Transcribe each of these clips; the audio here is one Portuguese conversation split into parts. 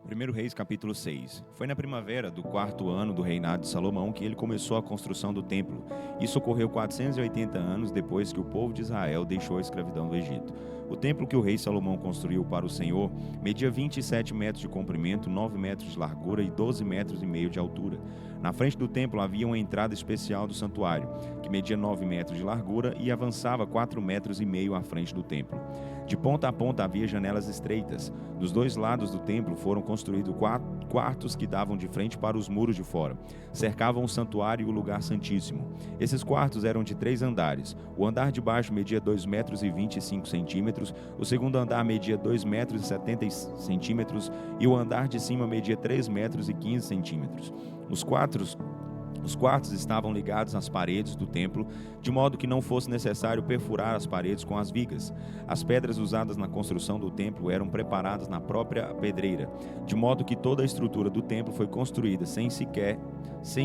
1 Reis capítulo 6. Foi na primavera do 4º ano do reinado de Salomão que ele começou a construção do templo. Isso ocorreu 480 anos depois que o povo de Israel deixou a escravidão do Egito. O templo que o rei Salomão construiu para o Senhor media 27 metros de comprimento, 9 metros de largura e 12 metros e meio de altura. Na frente do templo havia uma entrada especial do santuário, que media 9 metros de largura e avançava 4 metros e meio à frente do templo. De ponta a ponta havia janelas estreitas. Dos dois lados do templo foram construídos quartos que davam de frente para os muros de fora. Cercavam o santuário e o lugar santíssimo. Esses quartos eram de 3 andares. O andar de baixo media 2 metros e 25 centímetros, o segundo andar media 2 metros e 70 centímetros e o andar de cima media 3 metros e 15 centímetros. Os quartos estavam ligados às paredes do templo, de modo que não fosse necessário perfurar as paredes com as vigas. As pedras usadas na construção do templo eram preparadas na própria pedreira, de modo que toda a estrutura do templo foi construída sem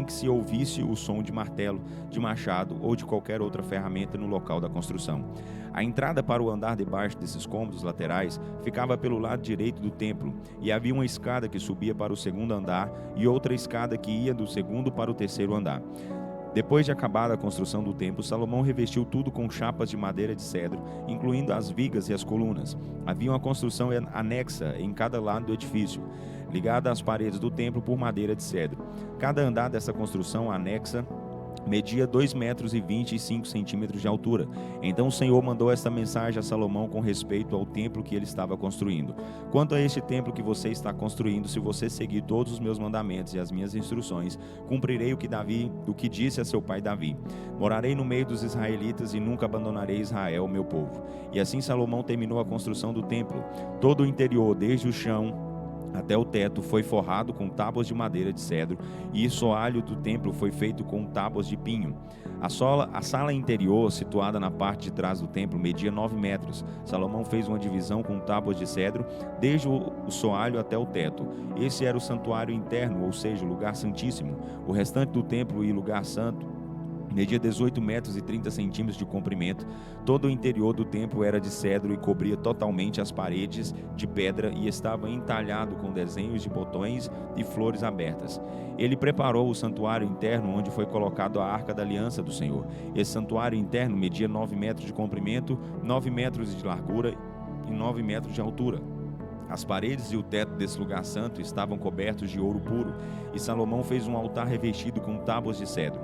que se ouvisse o som de martelo, de machado ou de qualquer outra ferramenta no local da construção. A entrada para o andar debaixo desses cômodos laterais ficava pelo lado direito do templo, e havia uma escada que subia para o segundo andar e outra escada que ia do segundo para o terceiro andar. Depois de acabada a construção do templo, Salomão revestiu tudo com chapas de madeira de cedro, incluindo as vigas e as colunas. Havia uma construção anexa em cada lado do edifício, ligada às paredes do templo por madeira de cedro. Cada andar dessa construção anexa media 2 metros e 25 centímetros de altura. Então o Senhor mandou esta mensagem a Salomão com respeito ao templo que ele estava construindo: quanto a este templo que você está construindo, se você seguir todos os meus mandamentos e as minhas instruções, cumprirei o que disse a seu pai Davi. Morarei no meio dos israelitas e nunca abandonarei Israel, meu povo. E assim Salomão terminou a construção do templo. Todo o interior, desde o chão até o teto, foi forrado com tábuas de madeira de cedro, e o soalho do templo foi feito com tábuas de pinho. A sala interior, situada na parte de trás do templo, media 9 metros. Salomão fez uma divisão com tábuas de cedro, desde o soalho até o teto. Esse era o santuário interno, ou seja, o lugar santíssimo. O restante do templo e lugar santo media 18 metros e 30 centímetros de comprimento. Todo o interior do templo era de cedro e cobria totalmente as paredes de pedra e estava entalhado com desenhos de botões e flores abertas. Ele preparou o santuário interno, onde foi colocado a arca da aliança do Senhor. Esse santuário interno media 9 metros de comprimento, 9 metros de largura e 9 metros de altura. As paredes e o teto desse lugar santo estavam cobertos de ouro puro, e Salomão fez um altar revestido com tábuas de cedro.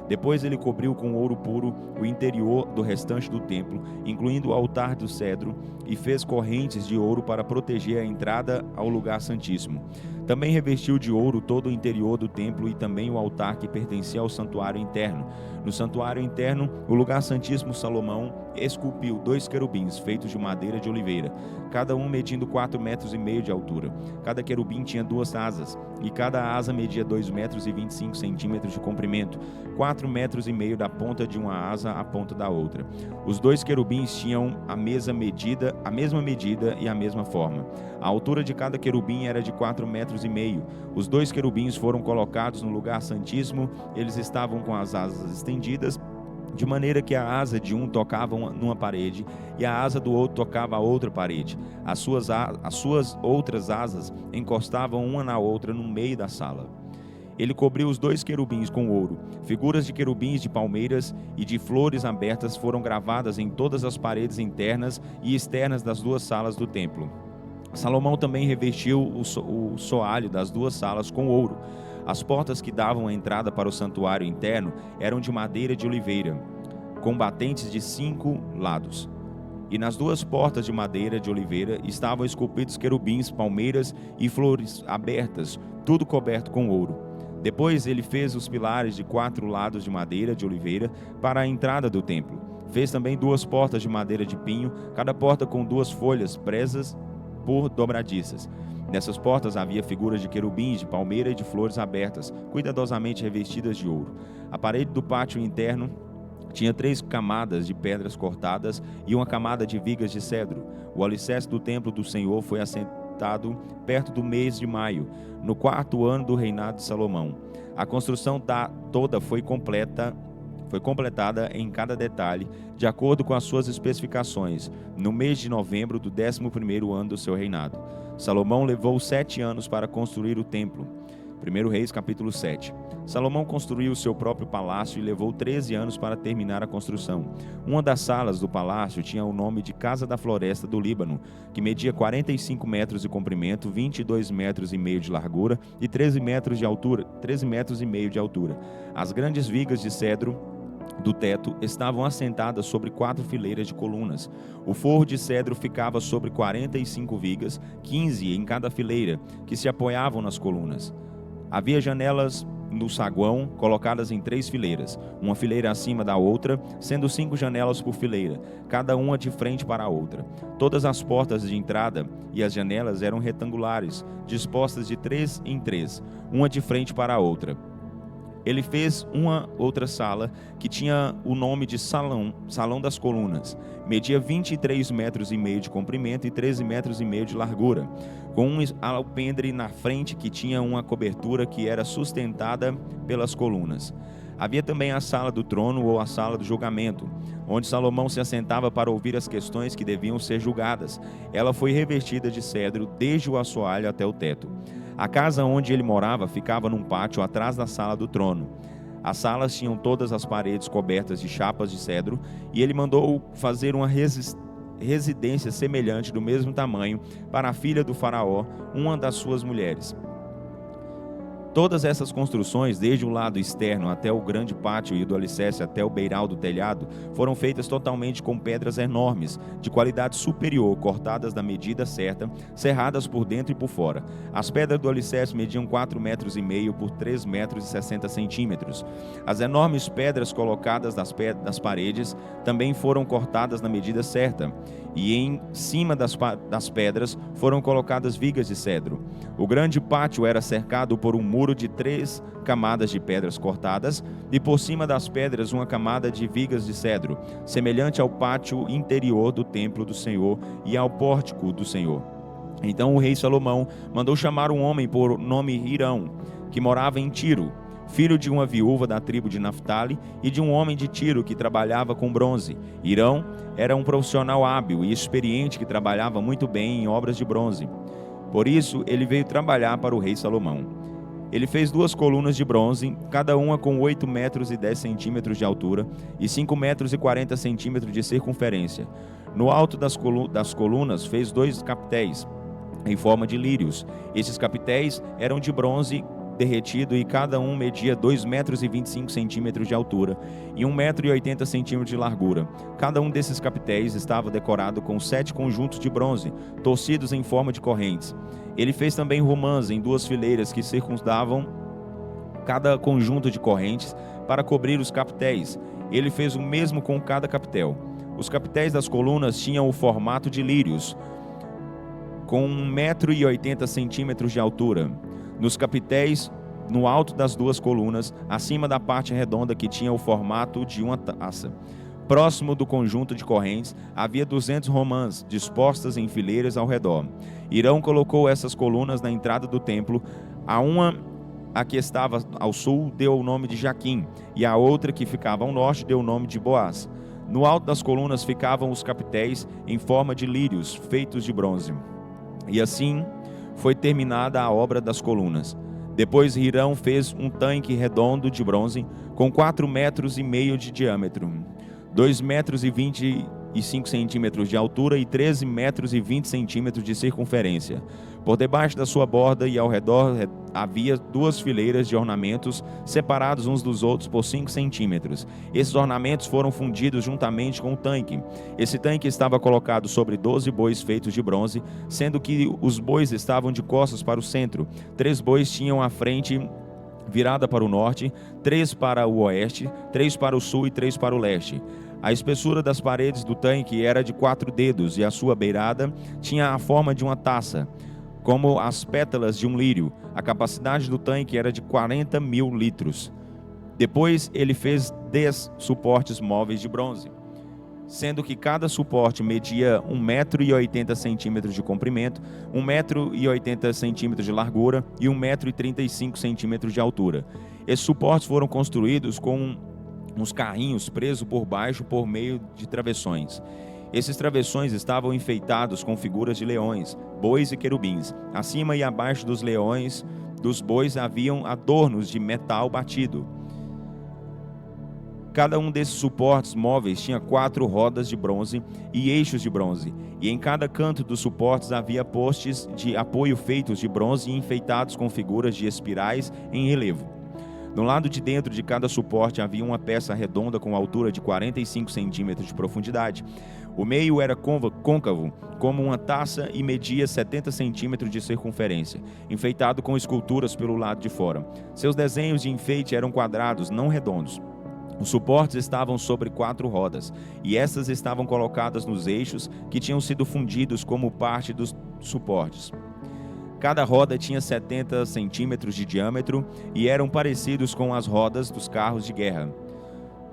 Depois ele cobriu com ouro puro o interior do restante do templo, incluindo o altar do cedro, e fez correntes de ouro para proteger a entrada ao lugar santíssimo. Também revestiu de ouro todo o interior do templo e também o altar que pertencia ao santuário interno. No santuário interno, o lugar santíssimo, Salomão esculpiu 2 querubins feitos de madeira de oliveira, cada um medindo 4 metros e meio de altura. Cada querubim tinha 2 asas, e cada asa media 2 metros e 25 centímetros de comprimento, 4 metros e meio da ponta de uma asa à ponta da outra. Os 2 querubins tinham a mesma medida e a mesma forma. A altura de cada querubim era de 4 metros e meio. Os 2 querubins foram colocados no lugar santíssimo. Eles estavam com as asas estendidas, de maneira que a asa de um tocava numa parede e a asa do outro tocava a outra parede. As suas outras asas encostavam uma na outra no meio da sala. Ele cobriu os 2 querubins com ouro. Figuras de querubins de palmeiras e de flores abertas foram gravadas em todas as paredes internas e externas das 2 salas do templo. Salomão também revestiu o soalho das 2 salas com ouro. As portas que davam a entrada para o santuário interno eram de madeira de oliveira, com batentes de 5 lados. E nas 2 portas de madeira de oliveira estavam esculpidos querubins, palmeiras e flores abertas, tudo coberto com ouro. Depois ele fez os pilares de 4 lados de madeira de oliveira para a entrada do templo. Fez também 2 portas de madeira de pinho, cada porta com 2 folhas presas por dobradiças. Nessas portas havia figuras de querubins, de palmeira e de flores abertas, cuidadosamente revestidas de ouro. A parede do pátio interno tinha 3 camadas de pedras cortadas e uma camada de vigas de cedro. O alicerce do templo do Senhor foi assentado perto do mês de maio, no 4º ano do reinado de Salomão. A construção toda foi foi completada em cada detalhe, de acordo com as suas especificações, no mês de novembro do 11º ano do seu reinado. Salomão levou 7 anos para construir o templo. 1 Reis, capítulo 7. Salomão construiu o seu próprio palácio e levou 13 anos para terminar a construção. Uma das salas do palácio tinha o nome de Casa da Floresta do Líbano, que media 45 metros de comprimento, 22 metros e meio de largura e 13 metros e meio de altura. As grandes vigas de cedro do teto estavam assentadas sobre 4 fileiras de colunas. O forro de cedro ficava sobre 45 vigas, 15 em cada fileira, que se apoiavam nas colunas. Havia janelas no saguão, colocadas em 3 fileiras, uma fileira acima da outra, sendo 5 janelas por fileira, cada uma de frente para a outra. Todas as portas de entrada e as janelas eram retangulares, dispostas de 3 em 3, uma de frente para a outra. Ele fez uma outra sala que tinha o nome de Salão das Colunas. Media 23 metros e meio de comprimento e 13 metros e meio de largura, com um alpendre na frente que tinha uma cobertura que era sustentada pelas colunas. Havia também a sala do trono ou a sala do julgamento, onde Salomão se assentava para ouvir as questões que deviam ser julgadas. Ela foi revestida de cedro desde o assoalho até o teto. A casa onde ele morava ficava num pátio atrás da sala do trono. As salas tinham todas as paredes cobertas de chapas de cedro, e ele mandou fazer uma residência semelhante do mesmo tamanho para a filha do faraó, uma das suas mulheres. Todas essas construções, desde o lado externo até o grande pátio e do alicerce até o beiral do telhado, foram feitas totalmente com pedras enormes, de qualidade superior, cortadas na medida certa, serradas por dentro e por fora. As pedras do alicerce mediam 4,5 metros por 3,60 metros. As enormes pedras colocadas nas paredes também foram cortadas na medida certa, e em cima das pedras foram colocadas vigas de cedro. O grande pátio era cercado por um muro de 3 camadas de pedras cortadas, e por cima das pedras uma camada de vigas de cedro, semelhante ao pátio interior do templo do Senhor e ao pórtico do Senhor. Então o rei Salomão mandou chamar um homem por nome Hirão, que morava em Tiro, filho de uma viúva da tribo de Naftali e de um homem de Tiro que trabalhava com bronze. Hirão era um profissional hábil e experiente que trabalhava muito bem em obras de bronze. Por isso, ele veio trabalhar para o rei Salomão. Ele fez 2 colunas de bronze, cada uma com 8 metros e 10 centímetros de altura e 5 metros e 40 centímetros de circunferência. No alto das colunas fez 2 capitéis, em forma de lírios. Esses capitéis eram de bronze derretido e cada um media 2 metros e 25 centímetros de altura e 1 metro e 80 centímetros de largura. Cada um desses capitéis estava decorado com 7 conjuntos de bronze, torcidos em forma de correntes. Ele fez também romãs em 2 fileiras que circundavam cada conjunto de correntes para cobrir os capitéis. Ele fez o mesmo com cada capitel. Os capitéis das colunas tinham o formato de lírios, com 1 metro e 80 centímetros de altura. Nos capitéis, no alto das 2 colunas, acima da parte redonda que tinha o formato de uma taça, próximo do conjunto de correntes, havia 200 romãs dispostas em fileiras ao redor. Hirão colocou essas colunas na entrada do templo. A que estava ao sul deu o nome de Jaquim, e a outra que ficava ao norte deu o nome de Boaz. No alto das colunas ficavam os capitéis em forma de lírios, feitos de bronze. E assim foi terminada a obra das colunas. Depois Hirão fez um tanque redondo de bronze com 4,5 metros de diâmetro, 2 metros e 25 centímetros de altura e 13 metros e 20 centímetros de circunferência. Por debaixo da sua borda e ao redor havia 2 fileiras de ornamentos separados uns dos outros por 5 centímetros. Esses ornamentos foram fundidos juntamente com o tanque. Esse tanque estava colocado sobre 12 bois feitos de bronze, sendo que os bois estavam de costas para o centro. 3 bois tinham a frente virada para o norte, 3 para o oeste, 3 para o sul e 3 para o leste. A espessura das paredes do tanque era de 4 dedos e a sua beirada tinha a forma de uma taça, como as pétalas de um lírio. A capacidade do tanque era de 40.000 litros. Depois ele fez 10 suportes móveis de bronze, sendo que cada suporte media 1 metro e 80 centímetros de comprimento, 1 metro e 80 centímetros de largura e 1 metro e 35 centímetros de altura. Esses suportes foram construídos com uns carrinhos presos por baixo por meio de travessões. Esses travessões estavam enfeitados com figuras de leões, bois e querubins. Acima e abaixo dos leões, dos bois, haviam adornos de metal batido. Cada um desses suportes móveis tinha 4 rodas de bronze e eixos de bronze, e em cada canto dos suportes havia postes de apoio feitos de bronze e enfeitados com figuras de espirais em relevo. No lado de dentro de cada suporte havia uma peça redonda com altura de 45 centímetros de profundidade. O meio era côncavo, como uma taça, e media 70 centímetros de circunferência, enfeitado com esculturas pelo lado de fora. Seus desenhos de enfeite eram quadrados, não redondos. Os suportes estavam sobre 4 rodas, e estas estavam colocadas nos eixos que tinham sido fundidos como parte dos suportes. Cada roda tinha 70 centímetros de diâmetro e eram parecidos com as rodas dos carros de guerra.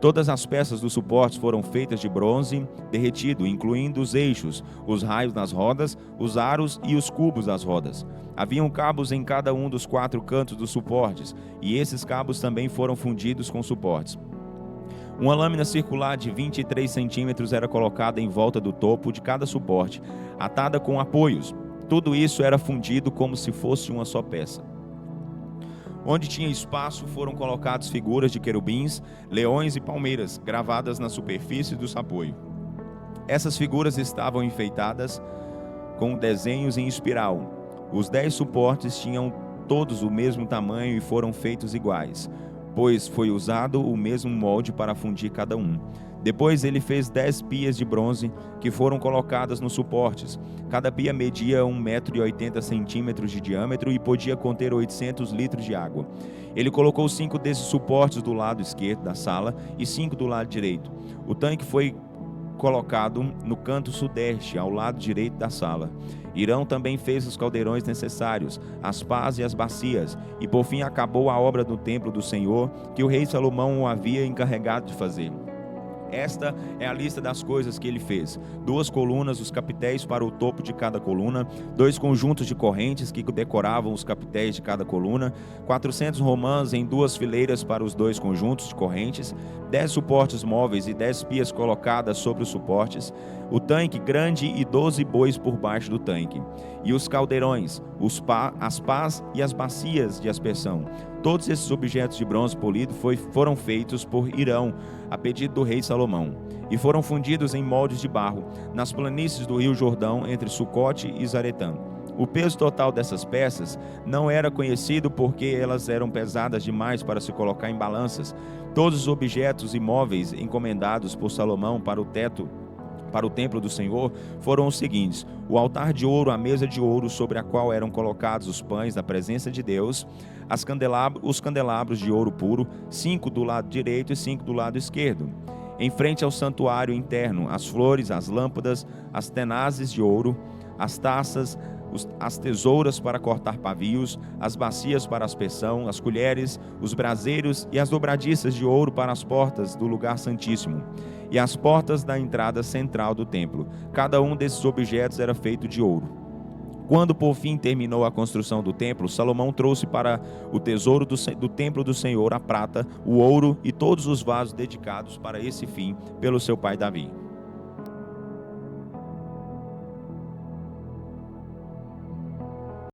Todas as peças dos suportes foram feitas de bronze derretido, incluindo os eixos, os raios nas rodas, os aros e os cubos das rodas. Haviam cabos em cada um dos 4 cantos dos suportes, e esses cabos também foram fundidos com suportes. Uma lâmina circular de 23 centímetros era colocada em volta do topo de cada suporte, atada com apoios. Tudo isso era fundido como se fosse uma só peça. Onde tinha espaço foram colocadas figuras de querubins, leões e palmeiras, gravadas na superfície dos apoios. Essas figuras estavam enfeitadas com desenhos em espiral. Os 10 suportes tinham todos o mesmo tamanho e foram feitos iguais, pois foi usado o mesmo molde para fundir cada um. Depois ele fez 10 pias de bronze que foram colocadas nos suportes. Cada pia media 1,80 m de diâmetro e podia conter 800 litros de água. Ele colocou 5 desses suportes do lado esquerdo da sala e 5 do lado direito. O tanque foi colocado no canto sudeste, ao lado direito da sala. Hirão também fez os caldeirões necessários, as pás e as bacias, e por fim acabou a obra do templo do Senhor que o rei Salomão o havia encarregado de fazer. Esta é a lista das coisas que ele fez: 2 colunas, os capitéis para o topo de cada coluna, 2 conjuntos de correntes que decoravam os capitéis de cada coluna, 400 romãs em 2 fileiras para os 2 conjuntos de correntes, 10 suportes móveis e 10 pias colocadas sobre os suportes, o tanque grande e 12 bois por baixo do tanque, e os caldeirões, as pás e as bacias de aspersão. Todos esses objetos de bronze polido foram feitos por Hirão, a pedido do rei Salomão, e foram fundidos em moldes de barro, nas planícies do rio Jordão, entre Sucote e Zaretã. O peso total dessas peças não era conhecido porque elas eram pesadas demais para se colocar em balanças. Todos os objetos e móveis encomendados por Salomão para o templo do Senhor foram os seguintes: o altar de ouro, a mesa de ouro sobre a qual eram colocados os pães da presença de Deus, os candelabros de ouro puro, 5 do lado direito e 5 do lado esquerdo. Em frente ao santuário interno, as flores, as lâmpadas, as tenazes de ouro, as taças, as tesouras para cortar pavios, as bacias para aspersão, as colheres, os braseiros e as dobradiças de ouro para as portas do lugar santíssimo e as portas da entrada central do templo. Cada um desses objetos era feito de ouro. Quando por fim terminou a construção do templo, Salomão trouxe para o tesouro do templo do Senhor a prata, o ouro e todos os vasos dedicados para esse fim pelo seu pai Davi.